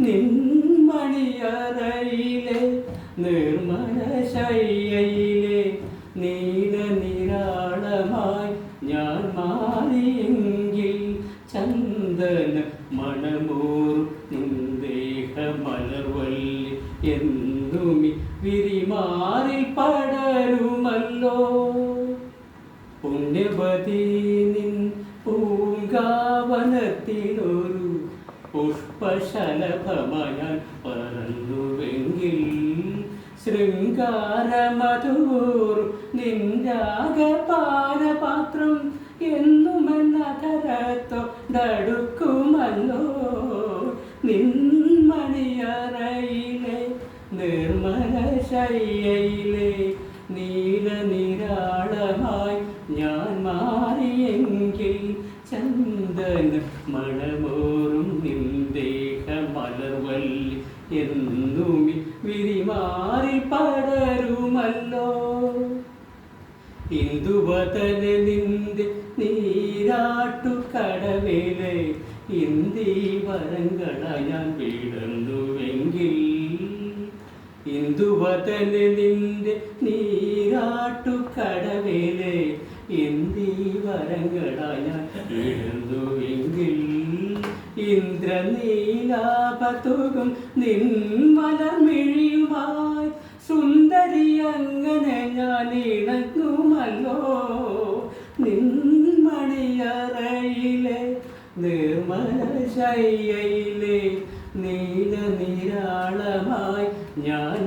നിൻമണിയറയിലെ നിർമ്മല ശയ്യയിലെ നീലനിരാളമായി ഞാൻ മാറിയെങ്കിൽ ചന്ദന മണമൂർ നിന്ദേഹ മലർവല്ലി എന്നുമി വിരിമാറിൽ പടരുമല്ലോ. പുണ്യവതി നിൻ പൂങ്കാവനത്തിനൊരു പുഷ്പശലഭമയാൻ പറന്നുവെങ്കിൽ ശൃംഗാരമധൂർ നിൻരാഗപാനപാത്രം എന്നുമെന്നതരത്തോടടുക്കുമല്ലോ. നിൻമണിയറയിലെ നിർമ്മല ശയ്യയിലെ നീലനിരാളമായി ഞാൻ മാറിയെങ്കിൽ ചന്ദന മണമോറും നിന്ദേഹ മലർവല്ലി എന്നുമി വിരിമാറി പടരുമല്ലോ. ഇന്ദുവതന നിന്റെ നീരാട്ടുകടവിലെ ഇന്ദീവരങ്ങളായി ഞാൻ വീടുന്നുവെങ്കിൽ ഇന്ദുവതന നിന്റെ നീരാട്ടുകടവിലെ ഇന്ദീവരങ്ങളായി ഞാൻ വീടുന്നുവെങ്കിൽ ഇന്ദ്രനീലാപതുകും നിൻമലർമിഴിയുമായി സുന്ദരി അങ്ങനെ ഞാൻ ഇണങ്ങുമല്ലോ. നിൻമണിയറയിലെ നിർമ്മല ശയ്യയിലെ നീലനിരാളമായി ഞാൻ